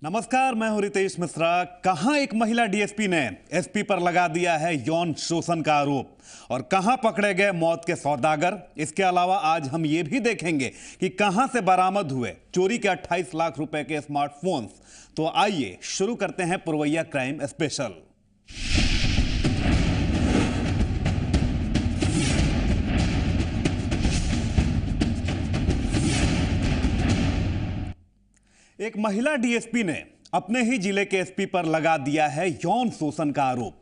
नमस्कार, मैं हूं रितेश मिश्रा। कहां एक महिला डीएसपी ने एसपी पर लगा दिया है यौन शोषण का आरोप और कहां पकड़े गए मौत के सौदागर। इसके अलावा आज हम ये भी देखेंगे कि कहां से बरामद हुए चोरी के 28 लाख रुपए के स्मार्टफोन्स। तो आइए शुरू करते हैं पुरवैया क्राइम स्पेशल। एक महिला डीएसपी ने अपने ही जिले के एसपी पर लगा दिया है यौन शोषण का आरोप।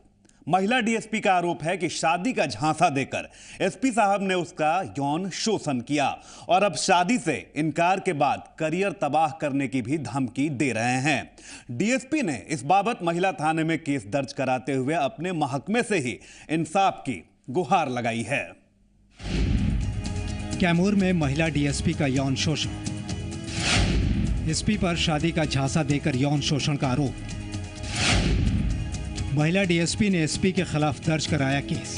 महिला डीएसपी का आरोप है कि शादी का झांसा देकर एसपी साहब ने उसका यौन शोषण किया और अब शादी से इनकार के बाद करियर तबाह करने की भी धमकी दे रहे हैं। डीएसपी ने इस बाबत महिला थाने में केस दर्ज कराते हुए अपने महकमे से ही इंसाफ की गुहार लगाई है। कैमूर में महिला डीएसपी का यौन शोषण। एसपी पर शादी का झांसा देकर यौन शोषण का आरोप। महिला डीएसपी ने एसपी के खिलाफ दर्ज कराया केस।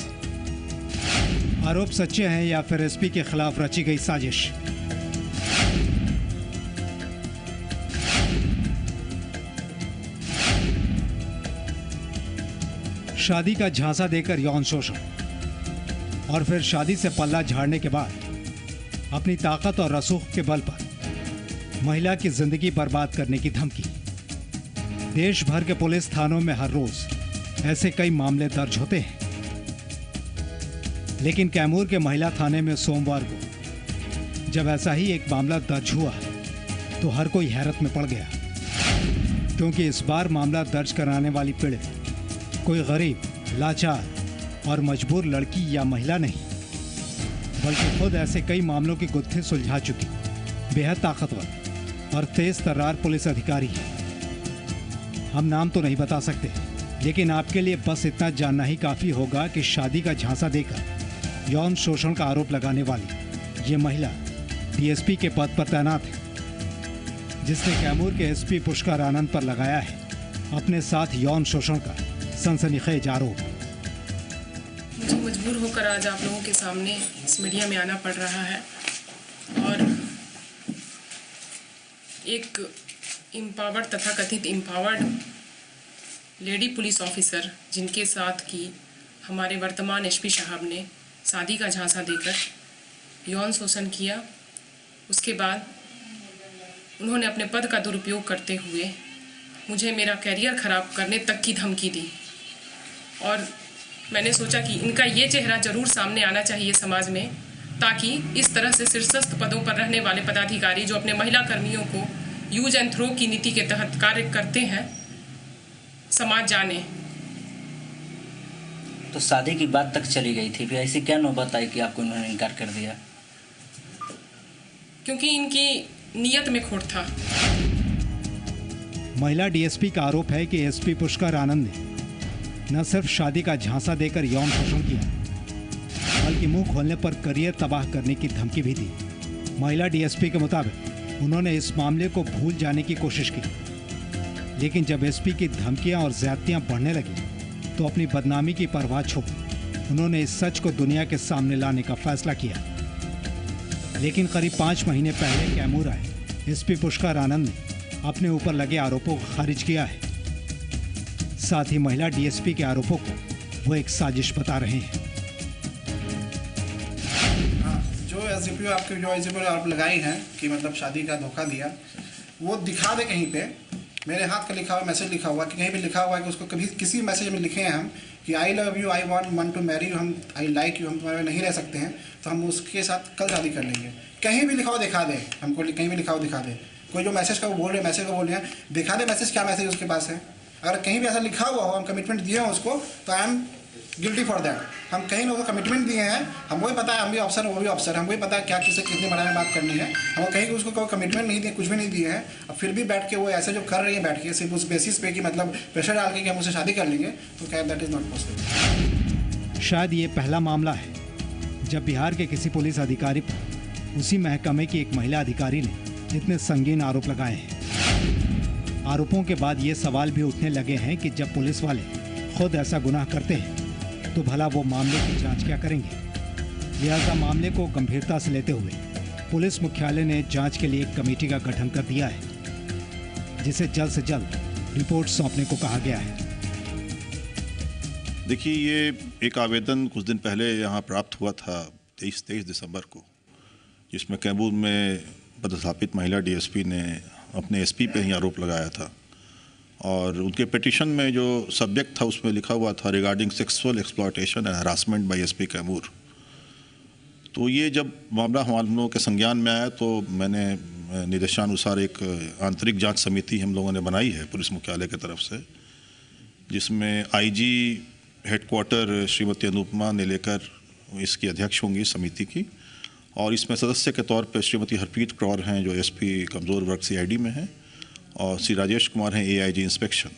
आरोप सच्चे हैं या फिर एसपी के खिलाफ रची गई साजिश। शादी का झांसा देकर यौन शोषण और फिर शादी से पल्ला झाड़ने के बाद अपनी ताकत और रसूख के बल पर महिला की जिंदगी बर्बाद करने की धमकी। देश भर के पुलिस थानों में हर रोज ऐसे कई मामले दर्ज होते हैं, लेकिन कैमूर के महिला थाने में सोमवार को जब ऐसा ही एक मामला दर्ज हुआ तो हर कोई हैरत में पड़ गया, क्योंकि इस बार मामला दर्ज कराने वाली पीड़ित कोई गरीब, लाचार और मजबूर लड़की या महिला नहीं, बल्कि खुद ऐसे कई मामलों की गुत्थी सुलझा चुकी बेहद ताकतवर और तेज तर्रार पुलिस अधिकारी है। हम नाम तो नहीं बता सकते, लेकिन आपके लिए बस इतना जानना ही काफी होगा कि शादी का झांसा देकर यौन शोषण का आरोप लगाने वाली ये महिला डीएसपी के पद पर तैनात है, जिसने कैमूर के एसपी पुष्कर आनंद पर लगाया है अपने साथ यौन शोषण का सनसनीखेज आरोप। मुझे मजबूर होकर आज आप लोगों के सामने इस मीडिया में आना पड़ रहा है और एक इम्पावर्ड तथा कथित इम्पावर्ड लेडी पुलिस ऑफिसर जिनके साथ की हमारे वर्तमान एसपी साहब ने शादी का झांसा देकर यौन शोषण किया, उसके बाद उन्होंने अपने पद का दुरुपयोग करते हुए मुझे मेरा करियर खराब करने तक की धमकी दी। और मैंने सोचा कि इनका ये चेहरा जरूर सामने आना चाहिए समाज में, ताकि इस तरह से शीर्षस्थ पदों पर रहने वाले पदाधिकारी जो अपने महिला कर्मियों को यूज एंड थ्रो की नीति के तहत कार्य करते हैं, समाज जाने। तो शादी की बात तक चली गई थी, फिर ऐसी क्या नौबत आई कि आपको उन्होंने इनकार कर दिया? क्योंकि इनकी नीयत में खोट था। महिला डीएसपी का आरोप है कि एसपी पुष्कर आनंद ने न सिर्फ शादी का झांसा देकर यौन शोषण किया, बल्कि मुंह खोलने पर करियर तबाह करने की धमकी भी दी। महिला डीएसपी के मुताबिक उन्होंने इस मामले को भूल जाने की कोशिश की, लेकिन जब एसपी की धमकियां और ज्यादतियां बढ़ने लगी तो अपनी बदनामी की परवाह छोड़ उन्होंने इस सच को दुनिया के सामने लाने का फैसला किया। लेकिन करीब 5 महीने पहले कैमूर आए एसपी पुष्कर आनंद ने अपने ऊपर लगे आरोपों को खारिज किया है। साथ ही महिला डीएसपी के आरोपों को वो एक साजिश बता रहे हैं। एसडीपीओ आपके जो एसडीपीओ आरोप लगाई हैं कि मतलब शादी का धोखा दिया, वो दिखा दे कहीं पे। मेरे हाथ का लिखा हुआ मैसेज लिखा हुआ कि कहीं पे लिखा हुआ है कि उसको कभी किसी मैसेज में लिखे हैं हम कि I love you, I want to marry you, हम आई लाइक यू, हम तुम्हारे नहीं रह सकते हैं, तो हम उसके साथ कल शादी कर लेंगे। कहीं भी लिखा हुआ दिखा दे हमको, कहीं भी लिखा हुआ दिखा दे। कोई जो मैसेज का वो बोल रहे हैं, मैसेज को बोल रहे हैं, दिखा दे मैसेज, क्या मैसेज उसके पास है। अगर कहीं भी ऐसा लिखा हुआ हो, हम कमिटमेंट दिए हो उसको, तो I am guilty for that. हम कहीं लोगों को कमिटमेंट दिए हैं, हमको भी पता है, हम भी ऑफिसर, वो भी ऑफिसर, हमको भी पता है क्या किससे कितने बड़ा में बात करनी है। हम कहीं उसको कोई कमिटमेंट नहीं दिए, कुछ भी नहीं दिए हैं, अब फिर भी बैठ के वो ऐसे जो कर रही है बैठ के सिर्फ उस बेसिस पे कि मतलब प्रेशर डाल के कि हम उससे शादी कर लेंगे, तो क्या दैट इज नॉट पॉसिबल। शायद ये पहला मामला है जब बिहार के किसी पुलिस अधिकारी पर उसी महकमे की एक महिला अधिकारी ने इतने संगीन आरोप लगाए हैं। आरोपों के बाद ये सवाल भी उठने लगे हैं कि जब पुलिस वाले खुद ऐसा गुनाह करते हैं तो भला वो मामले की जांच क्या करेंगे। लिहाजा मामले को गंभीरता से लेते हुए पुलिस मुख्यालय ने जांच के लिए एक कमेटी का गठन कर दिया है। जिसे जल्द से जल्द रिपोर्ट सौंपने को कहा गया है। देखिए, ये एक आवेदन कुछ दिन पहले यहाँ प्राप्त हुआ था 23 दिसंबर को, जिसमें कैमूर में पदस्थापित महिला डीएसपी ने अपने एसपी पे ही आरोप लगाया था और उनके पिटीशन में जो सब्जेक्ट था उसमें लिखा हुआ था regarding sexual exploitation and harassment by SP Kaimur. तो ये जब मामला हम लोगों के संज्ञान में आया तो मैंने निर्देशानुसार एक आंतरिक जांच समिति हम लोगों ने बनाई है पुलिस मुख्यालय की तरफ से, जिसमें आईजी हेडक्वार्टर श्रीमती अनुपमा ने लेकर इसकी अध्यक्ष होंगी समिति की, और इसमें सदस्य के तौर पर श्रीमती हरप्रीत कौर हैं जो एसपी कमज़ोर वर्ग सीआईडी में हैं, और श्री राजेश कुमार हैं एआईजी इंस्पेक्शन।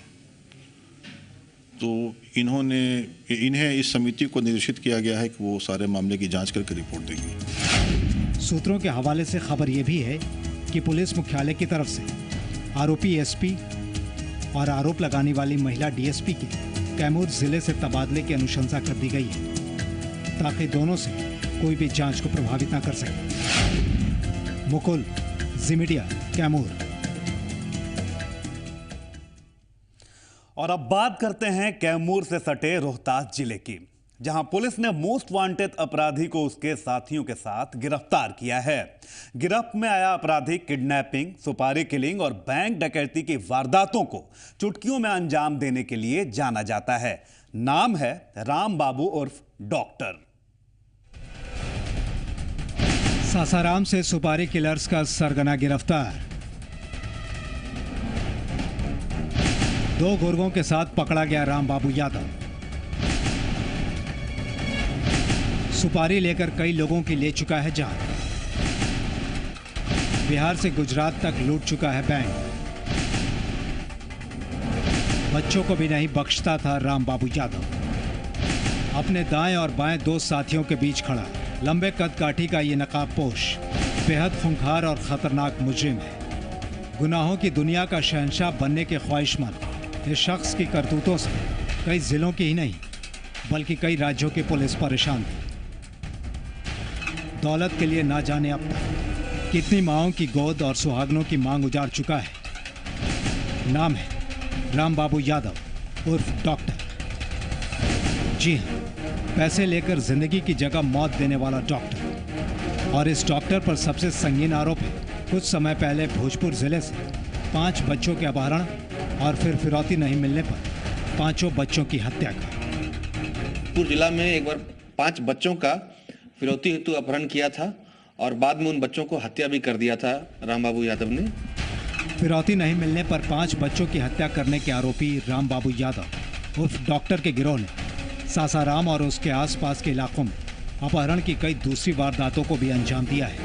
तो इन्हें इस समिति को निर्देशित किया गया है कि वो सारे मामले की जांच करके रिपोर्ट देंगी। सूत्रों के हवाले से खबर यह भी है कि पुलिस मुख्यालय की तरफ से आरोपी एसपी और आरोप लगाने वाली महिला डीएसपी के कैमूर जिले से तबादले की अनुशंसा कर दी गई है ताकि दोनों से कोई भी जांच को प्रभावित न कर सके। मुकुल, जी मीडिया, कैमूर। और अब बात करते हैं कैमूर से सटे रोहतास जिले की, जहां पुलिस ने मोस्ट वांटेड अपराधी को उसके साथियों के साथ गिरफ्तार किया है। गिरफ्त में आया अपराधी किडनैपिंग, सुपारी किलिंग और बैंक डकैती की वारदातों को चुटकियों में अंजाम देने के लिए जाना जाता है। नाम है राम बाबू उर्फ डॉक्टर। सासाराम से सुपारी किलर्स का सरगना गिरफ्तार। 2 गुर्गों के साथ पकड़ा गया राम बाबू यादव। सुपारी लेकर कई लोगों की ले चुका है जान। बिहार से गुजरात तक लूट चुका है बैंक। बच्चों को भी नहीं बख्शता था राम बाबू यादव। अपने दाएं और बाएं 2 साथियों के बीच खड़ा लंबे कद काठी का ये नकाबपोश बेहद खूंखार और खतरनाक मुजरिम है। गुनाहों की दुनिया का शहंशाह बनने के ख्वाहिशमंद इस शख्स की करतूतों से कई जिलों की ही नहीं बल्कि कई राज्यों की पुलिस परेशान थी। दौलत के लिए ना जाने अब तक कितनी माओं की गोद और सुहागनों की मांग उजाड़ चुका है। नाम है राम बाबू यादव उर्फ डॉक्टर। जी हाँ, पैसे लेकर जिंदगी की जगह मौत देने वाला डॉक्टर। और इस डॉक्टर पर सबसे संगीन आरोप है कुछ समय पहले भोजपुर जिले से 5 बच्चों के अपहरण और फिर फिरौती नहीं मिलने पर 5 बच्चों की हत्या का। भोजपुर जिला में एक बार 5 बच्चों का फिरौती हेतु अपहरण किया था और बाद में उन बच्चों को हत्या भी कर दिया था राम बाबू यादव ने। फिरौती नहीं मिलने पर 5 बच्चों की हत्या करने के आरोपी राम बाबू यादव उर्फ डॉक्टर के गिरोह ने सासाराम और उसके आसपास के इलाकों में अपहरण की कई दूसरी वारदातों को भी अंजाम दिया है।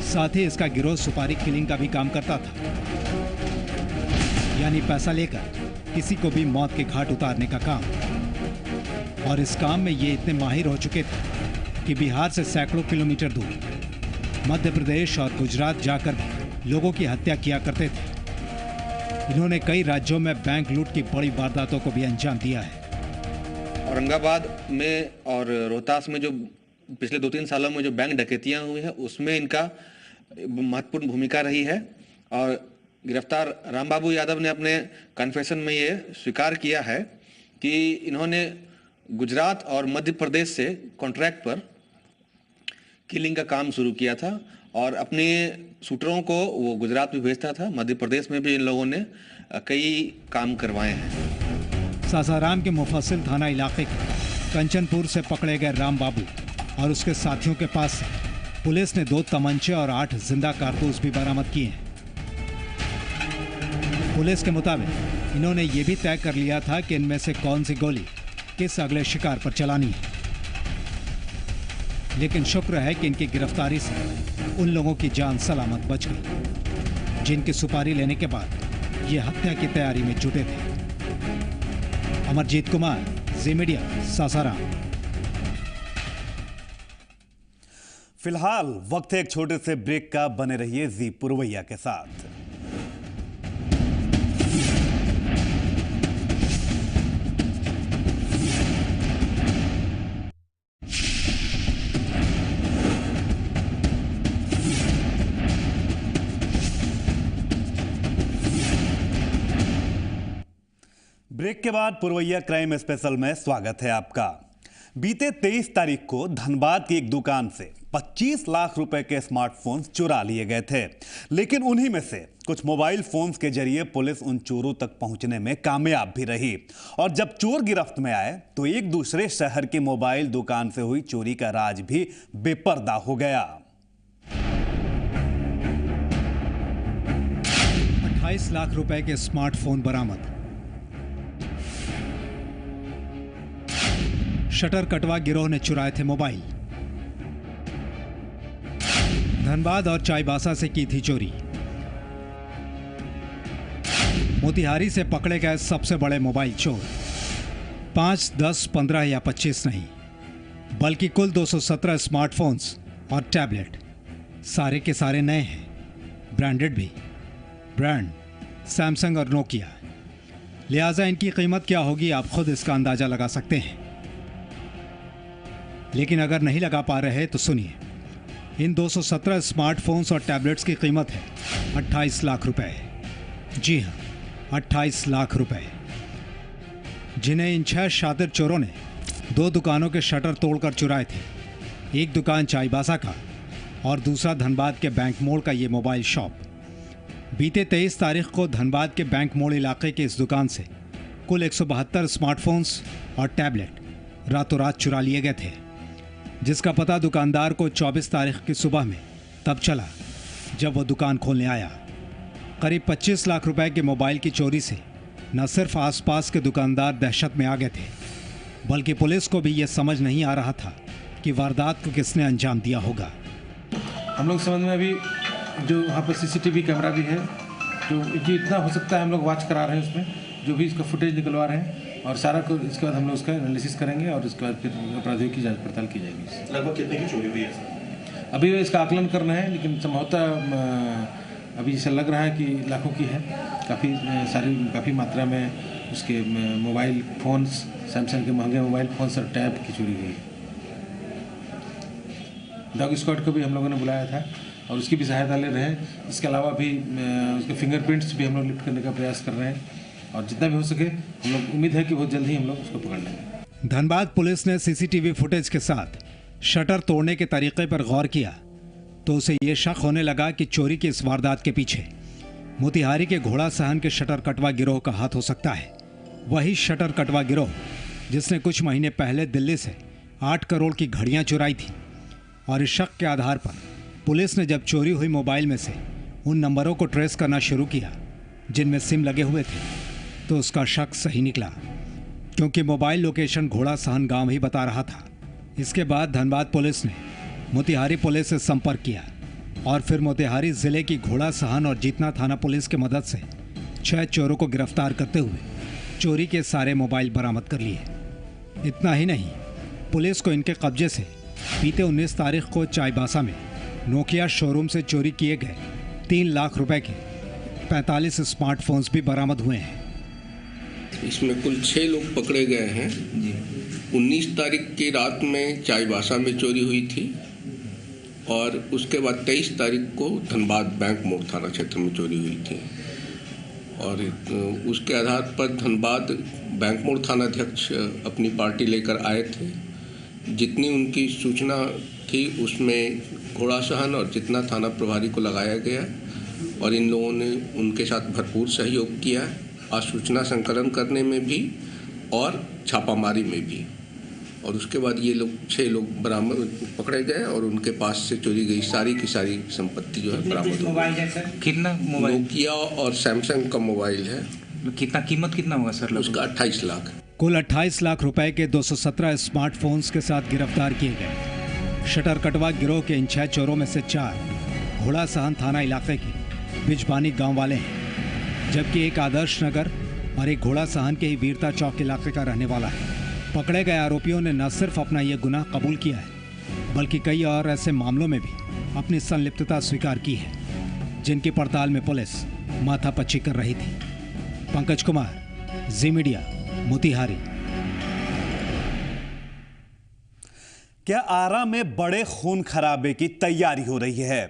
साथ ही इसका गिरोह सुपारी किलिंग का भी काम करता था, यानी पैसा लेकर किसी को भी मौत के घाट उतारने का काम। और इस काम में ये इतने माहिर हो चुके थे कि बिहार से सैकड़ों किलोमीटर दूर मध्य प्रदेश और गुजरात जाकर भी लोगों की हत्या किया करते थे। इन्होंने कई राज्यों में बैंक लूट की बड़ी वारदातों को भी अंजाम दिया है। औरंगाबाद में और रोहतास में जो पिछले 2-3 सालों में जो बैंक डकैतियां हुई हैं उसमें इनका महत्वपूर्ण भूमिका रही है। और गिरफ्तार राम बाबू यादव ने अपने कन्फेशन में ये स्वीकार किया है कि इन्होंने गुजरात और मध्य प्रदेश से कॉन्ट्रैक्ट पर किलिंग का काम शुरू किया था और अपने शूटरों को वो गुजरात में भेजता था। मध्य प्रदेश में भी इन लोगों ने कई काम करवाए हैं। सासाराम के मुफस्सिल थाना इलाके के कंचनपुर से पकड़े गए राम बाबू और उसके साथियों के पास से पुलिस ने 2 तमंचे और 8 जिंदा कारतूस भी बरामद किए हैं। पुलिस के मुताबिक इन्होंने ये भी तय कर लिया था कि इनमें से कौन सी गोली किस अगले शिकार पर चलानी है। लेकिन शुक्र है कि इनकी गिरफ्तारी से उन लोगों की जान सलामत बच गई जिनकी सुपारी लेने के बाद ये हत्या की तैयारी में जुटे थे। अमरजीत कुमार, जी मीडिया, सासाराम। फिलहाल वक्त है एक छोटे से ब्रेक का। बने रहिए जी पुरवैया के साथ। ब्रेक के बाद पुरवैया क्राइम स्पेशल में स्वागत है आपका। बीते 23 तारीख को धनबाद की एक दुकान से 25 लाख रुपए के स्मार्टफोन्स चुरा लिए गए थे, लेकिन उन्हीं में से कुछ मोबाइल फोन्स के जरिए पुलिस उन चोरों तक पहुंचने में कामयाब भी रही। और जब चोर गिरफ्त में आए तो एक दूसरे शहर की मोबाइल दुकान से हुई चोरी का राज भी बेपर्दा हो गया। 28 लाख रुपए के स्मार्टफोन बरामद। शटर कटवा गिरोह ने चुराए थे मोबाइल। धनबाद और चाईबासा से की थी चोरी। मोतिहारी से पकड़े गए सबसे बड़े मोबाइल चोर 5, 10, 15 या 25 नहीं, बल्कि कुल 217 स्मार्टफोन्स और टैबलेट। सारे के सारे नए हैं, ब्रांडेड भी। ब्रांड सैमसंग और नोकिया। लिहाजा इनकी कीमत क्या होगी आप खुद इसका अंदाजा लगा सकते हैं। लेकिन अगर नहीं लगा पा रहे तो सुनिए, इन 217 स्मार्टफोन्स और टैबलेट्स की कीमत है 28 लाख रुपए। जी हाँ, 28 लाख रुपए, जिन्हें इन 6 शातिर चोरों ने 2 दुकानों के शटर तोड़कर चुराए थे। एक दुकान चाईबासा का और दूसरा धनबाद के बैंक मोड़ का ये मोबाइल शॉप। बीते 23 तारीख को धनबाद के बैंक मोड़ इलाके के इस दुकान से कुल 172 स्मार्टफोन्स और टैबलेट रातों रात चुरा लिए गए थे, जिसका पता दुकानदार को 24 तारीख की सुबह में तब चला जब वो दुकान खोलने आया। करीब 25 लाख रुपए के मोबाइल की चोरी से न सिर्फ आसपास के दुकानदार दहशत में आ गए थे, बल्कि पुलिस को भी ये समझ नहीं आ रहा था कि वारदात को किसने अंजाम दिया होगा। हम लोग समझ में अभी जो वहाँ पर सीसीटीवी कैमरा भी है, जो जितना हो सकता है हम लोग वॉच करा रहे हैं, उसमें जो भी इसका फुटेज निकलवा रहे हैं, और सारा को इसके बाद हम लोग उसका एनालिसिस करेंगे और इसके बाद फिर अपराधियों की जांच पड़ताल की जाएगी। लगभग कितने की चोरी हुई है? अभी इसका आकलन कर रहे हैं, लेकिन संभवतः अभी ऐसा लग रहा है कि लाखों की है। काफ़ी मात्रा में उसके मोबाइल फ़ोन्स, सैमसंग के महंगे मोबाइल फ़ोन्स और टैब की चोरी हुई है। डॉग स्क्वाड को भी हम लोगों ने बुलाया था और उसकी भी सहायता ले रहे हैं। इसके अलावा भी उसके फिंगरप्रिंट्स भी हम लोग लिफ्ट करने का प्रयास कर रहे हैं, और जितना भी हो सके हम लोग उम्मीद है कि बहुत जल्द ही हम लोग उसको पकड़ लेंगे। धनबाद पुलिस ने सीसीटीवी फुटेज के साथ शटर तोड़ने के तरीके पर गौर किया तो उसे ये शक होने लगा कि चोरी की इस वारदात के पीछे मोतिहारी के घोड़ा सहन के शटर कटवा गिरोह का हाथ हो सकता है। वही शटर कटवा गिरोह जिसने कुछ महीने पहले दिल्ली से 8 करोड़ की घड़ियां चुराई थी। और इस शक के आधार पर पुलिस ने जब चोरी हुई मोबाइल में से उन नंबरों को ट्रेस करना शुरू किया जिनमें सिम लगे हुए थे, तो उसका शक सही निकला, क्योंकि मोबाइल लोकेशन घोड़ा सहन गांव ही बता रहा था। इसके बाद धनबाद पुलिस ने मोतिहारी पुलिस से संपर्क किया और फिर मोतिहारी जिले की घोड़ा सहन और जीतना थाना पुलिस की मदद से 6 चोरों को गिरफ्तार करते हुए चोरी के सारे मोबाइल बरामद कर लिए। इतना ही नहीं, पुलिस को इनके कब्जे से बीते 19 तारीख को चाईबासा में नोकिया शोरूम से चोरी किए गए 3 लाख रुपए के 45 स्मार्टफोन्स भी बरामद हुए हैं। इसमें कुल 6 लोग पकड़े गए हैं। 19 तारीख की रात में चाईबासा में चोरी हुई थी और उसके बाद 23 तारीख को धनबाद बैंक मोड़ थाना क्षेत्र में चोरी हुई थी। और उसके आधार पर धनबाद बैंक मोड़ थानाध्यक्ष अपनी पार्टी लेकर आए थे। जितनी उनकी सूचना थी उसमें घोड़ा सहन और जितना थाना प्रभारी को लगाया गया और इन लोगों ने उनके साथ भरपूर सहयोग किया, सूचना संकलन करने में भी और छापामारी में भी। और उसके बाद ये लोग 6 लोग बरामद पकड़े गए और उनके पास से चोरी गई सारी की सारी संपत्ति जो है बरामद हो गई। कितना मोबाइल? नोकिया और सैमसंग का मोबाइल है। कितना कीमत कितना होगा सर? उसका 28 लाख। कुल 28 लाख रुपए के 217 स्मार्टफोन्स के साथ गिरफ्तार किए गए। शटर कटवा गिरोह के इन 6 चोरों में से 4 घोड़ा सहन थाना इलाके के बिजबानी गांव वाले हैं, जबकि एक आदर्श नगर और एक घोड़ा सहन के ही वीरता चौक इलाके का रहने वाला है। पकड़े गए आरोपियों ने न सिर्फ अपना ये गुनाह कबूल किया है, बल्कि कई और ऐसे मामलों में भी अपनी संलिप्तता स्वीकार की है, जिनकी पड़ताल में पुलिस माथापच्ची कर रही थी। पंकज कुमार, जी मीडिया, मोतिहारी। क्या आरा में बड़े खून खराबे की तैयारी हो रही है?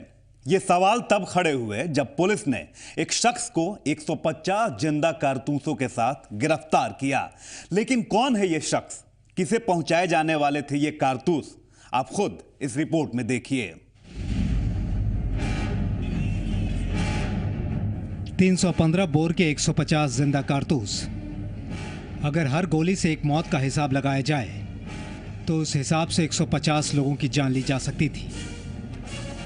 ये सवाल तब खड़े हुए जब पुलिस ने एक शख्स को 150 जिंदा कारतूसों के साथ गिरफ्तार किया। लेकिन कौन है ये शख्स, किसे पहुंचाए जाने वाले थे ये कारतूस, आप खुद इस रिपोर्ट में देखिए। 315 बोर के 150 जिंदा कारतूस। अगर हर गोली से एक मौत का हिसाब लगाया जाए तो उस हिसाब से 150 लोगों की जान ली जा सकती थी।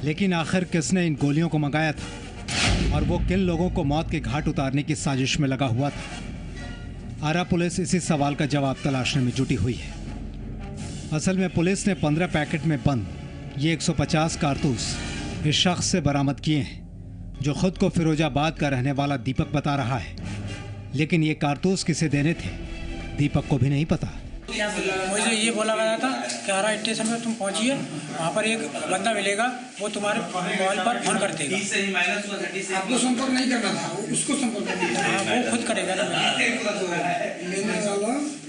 लेकिन आखिर किसने इन गोलियों को मंगाया था और वो किन लोगों को मौत के घाट उतारने की साजिश में लगा हुआ था? आरा पुलिस इसी सवाल का जवाब तलाशने में जुटी हुई है। असल में पुलिस ने 15 पैकेट में बंद ये 150 कारतूस इस शख्स से बरामद किए हैं जो खुद को फिरोजाबाद का रहने वाला दीपक बता रहा है। लेकिन ये कारतूस किसे देने थे दीपक को भी नहीं पता। मुझे ये बोला गया था कि आरा स्टेशन में तुम पहुंचिए, वहाँ पर एक बंदा मिलेगा, वो तुम्हारे मोबाइल पर फोन कर देगा। आपको संपर्क नहीं करना था, उसको संपर्क करना था। हाँ, वो खुद करेगा ना।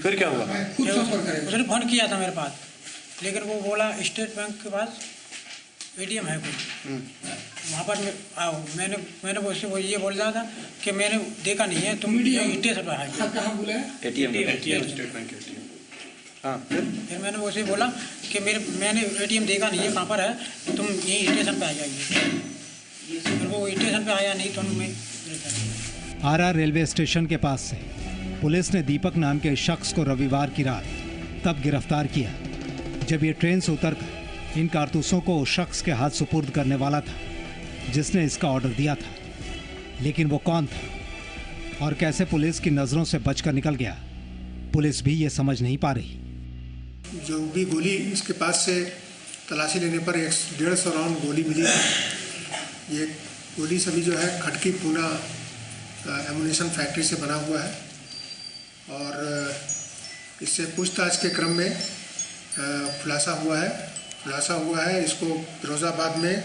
फिर क्या हुआ? खुद संपर्क करेगा। उसने फोन किया था मेरे पास, लेकिन वो बोला स्टेट बैंक के पास ATM है कोई, वहाँ पर मैंने वो ये बोल रहा था कि मैंने देखा नहीं है, तुम स्टेशन पर आए। कहाँ बोला है? ATM स्टेट बैंक के ATM। हाँ, फिर मैंने उसे बोला कि मैंने ATM देखा नहीं है, कहाँ पर है, तुम यहीं स्टेशन पे आ जाइए। फिर वो स्टेशन पे आया नहीं तो मैं आरा रेलवे स्टेशन के पास से पुलिस ने दीपक नाम के शख्स को रविवार की रात तब गिरफ्तार किया जब ये ट्रेन से उतरकर इन कारतूसों को उस शख्स के हाथ सुपुर्द करने वाला था जिसने इसका ऑर्डर दिया था। लेकिन वो कौन था और कैसे पुलिस की नज़रों से बचकर निकल गया, पुलिस भी ये समझ नहीं पा रही। जो भी गोली इसके पास से तलाशी लेने पर 150 राउंड गोली मिली है। ये गोली सभी जो है खटकी पूना एमुनेशन फैक्ट्री से बना हुआ है और इससे पूछताछ के क्रम में खुलासा हुआ है इसको फिरोजाबाद में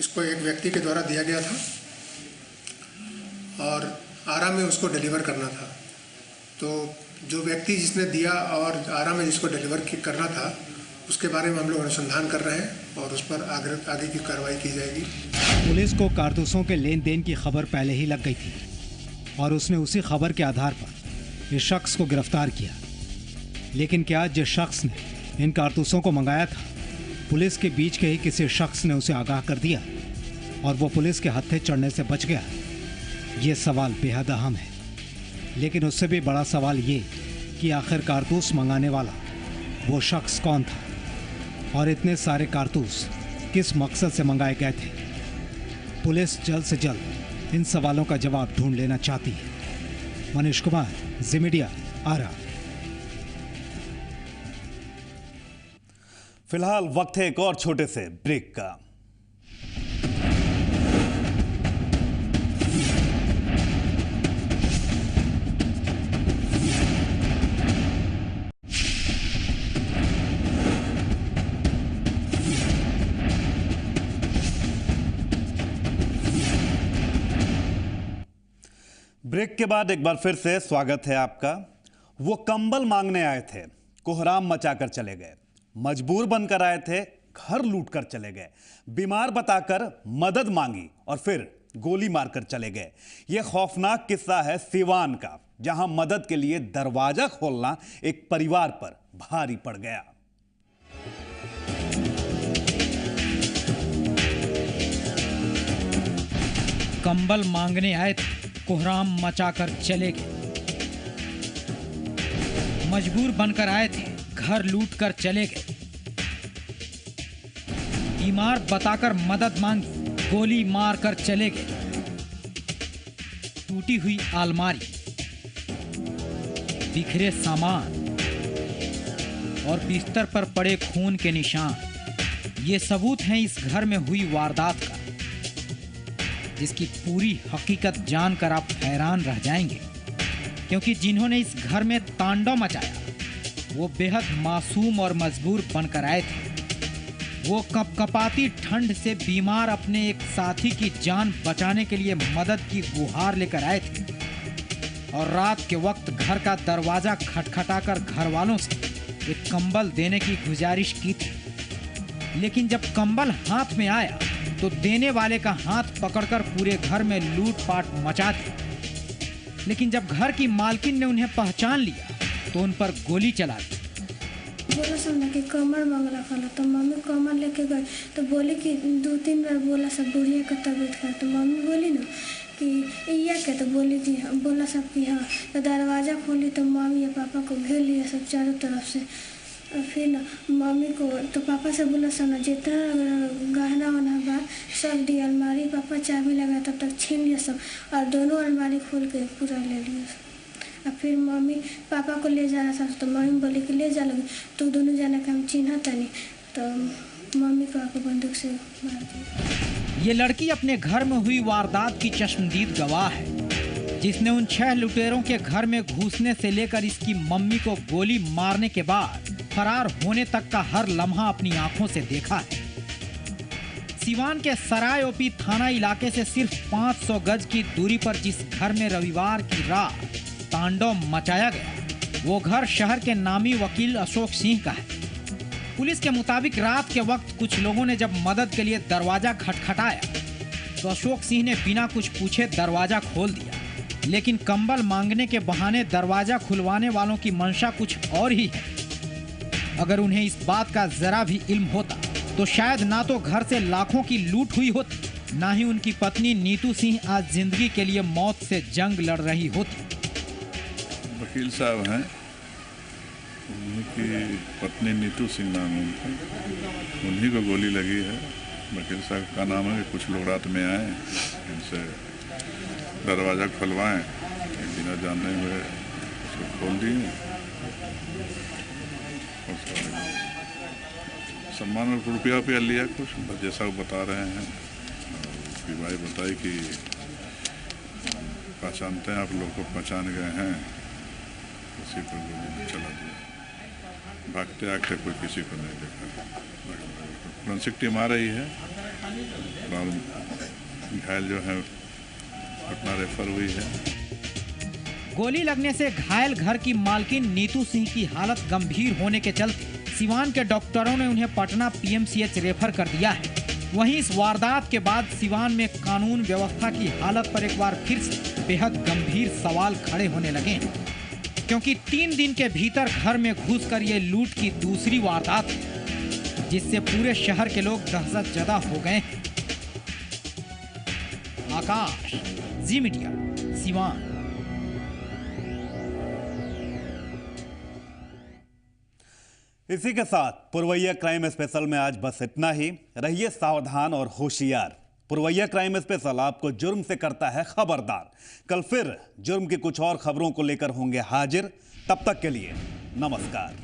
इसको एक व्यक्ति के द्वारा दिया गया था और आरा में उसको डिलीवर करना था। तो जो व्यक्ति जिसने दिया और आरा में जिसको डिलीवर करना था उसके बारे में हम लोग अनुसंधान कर रहे हैं और उस पर आगे की कार्रवाई की जाएगी। पुलिस को कारतूसों के लेन देन की खबर पहले ही लग गई थी और उसने उसी खबर के आधार पर इस शख्स को गिरफ्तार किया। लेकिन क्या जिस शख्स ने इन कारतूसों को मंगाया था पुलिस के बीच के ही किसी शख्स ने उसे आगाह कर दिया और वो पुलिस के हत्थे चढ़ने से बच गया? ये सवाल बेहद अहम है। लेकिन उससे भी बड़ा सवाल ये कि आखिर कारतूस मंगाने वाला वो शख्स कौन था और इतने सारे कारतूस किस मकसद से मंगाए गए थे? पुलिस जल्द से जल्द इन सवालों का जवाब ढूंढ लेना चाहती है। मनीष कुमार, जी मीडिया, आरा। फिलहाल वक्त है एक और छोटे से ब्रेक का। ब्रेक के बाद एक बार फिर से स्वागत है आपका। वो कंबल मांगने आए थे, कोहराम मचाकर चले गए। मजबूर बनकर आए थे, घर लूटकर चले गए। बीमार बताकर मदद मांगी और फिर गोली मारकर चले गए। यह खौफनाक किस्सा है सीवान का, जहां मदद के लिए दरवाजा खोलना एक परिवार पर भारी पड़ गया। कंबल मांगने आए थे, कोहराम मचाकर चले गए। मजबूर बनकर आए थे, घर लूटकर चले गए। बीमार बताकर मदद मांगी, गोली मारकर चले गए। टूटी हुई अलमारी, बिखरे सामान और बिस्तर पर पड़े खून के निशान, ये सबूत हैं इस घर में हुई वारदात का, जिसकी पूरी हकीकत जानकर आप हैरान रह जाएंगे। क्योंकि जिन्होंने इस घर में तांडव मचाया वो बेहद मासूम और मजबूर बनकर आए थे। वो कपकपाती ठंड से बीमार अपने एक साथी की जान बचाने के लिए मदद की गुहार लेकर आए थे और रात के वक्त घर का दरवाजा खटखटाकर घर वालों से एक कंबल देने की गुजारिश की थी। लेकिन जब कंबल हाथ में आया तो देने वाले का हाथ पकड़कर पूरे घर में लूटपाट मचा दी। लेकिन जब घर की मालकिन ने उन्हें पहचान लिया तो उन पर गोली चला दी। बोला सब कि कमर मांगला खाला, तो मम्मी कमर लेके गए तो बोली कि 2-3 बार बोला सब बुढ़िया का तबीयत खराब, तो मम्मी बोली ना कि ये क्या, तो बोली जी बोला सब कि हाँ, तो दरवाज़ा खोली तो मम्मी या पापा को घेर लिया सब चारों तरफ से। और फिर ना मम्मी को तो पापा से बोला सब ना जितना गहना वहना बा सब दी, अलमारी पापा चाबी लगा तब तक छीन लिया सब, और दोनों अलमारी खोल के पूरा ले लिया। और फिर मम्मी पापा को ले जाना था तो मम्मी बोली कि ले जा लगे, तो दोनों जाने का हम चिन्हा था नहीं, तो मम्मी पापा को बंदूक से मार दिया। ये लड़की अपने घर में हुई वारदात की चश्मदीद गवाह है, जिसने उन 6 लुटेरों के घर में घुसने से लेकर इसकी मम्मी को गोली मारने के बाद फरार होने तक का हर लम्हा अपनी आंखों से देखा है। सिवान के सराय ओपी थाना इलाके से सिर्फ 500 गज की दूरी पर जिस घर में रविवार की रात तांडव मचाया गया, वो घर शहर के नामी वकील अशोक सिंह का है। पुलिस के मुताबिक रात के वक्त कुछ लोगों ने जब मदद के लिए दरवाजा खटखटाया तो अशोक सिंह ने बिना कुछ पूछे दरवाजा खोल दिया, लेकिन कंबल मांगने के बहाने दरवाजा खुलवाने वालों की मंशा कुछ और ही है। अगर उन्हें इस बात का जरा भी इल्म होता तो शायद ना तो घर से लाखों की लूट हुई होती, ना ही उनकी पत्नी नीतू सिंह आज जिंदगी के लिए मौत से जंग लड़ रही होती। वकील साहब हैं, उनकी पत्नी नीतू सिंह नाम है उनका, उन्हीं को गोली लगी है। वकील साहब का नाम है कि कुछ लोग रात में आए, इनसे दरवाज़ा खुलवाएं, बिना जानने हुए उसको खोल दिए। सम्मान और रुपया लिया कुछ, जैसा वो बता रहे हैं। उसकी भाई बताई कि पहचानते हैं, आप लोग को पहचान गए हैं, उसी पर गोली चला दिया। भागते आगते कोई किसी को नहीं देखा। फोरेंसिक टीम आ रही है, घायल जो है पटना रेफर हुई है। गोली लगने से घायल घर की मालकिन नीतू सिंह की हालत गंभीर होने के चलते सिवान के डॉक्टरों ने उन्हें पटना पीएमसीएच रेफर कर दिया है। वहीं इस वारदात के बाद सिवान में कानून व्यवस्था की हालत पर एक बार फिर से बेहद गंभीर सवाल खड़े होने लगे हैं, क्योंकि 3 दिन के भीतर घर में घुसकर ये लूट की दूसरी वारदात है, जिससे पूरे शहर के लोग दहशतजदा हो गए हैं। आकाश, जी मीडिया, सिवान। इसी के साथ पुरवैया क्राइम स्पेशल में आज बस इतना ही। रहिए सावधान और होशियार। पुरवैया क्राइम स्पेशल आपको जुर्म से करता है खबरदार। कल फिर जुर्म की कुछ और खबरों को लेकर होंगे हाजिर। तब तक के लिए नमस्कार।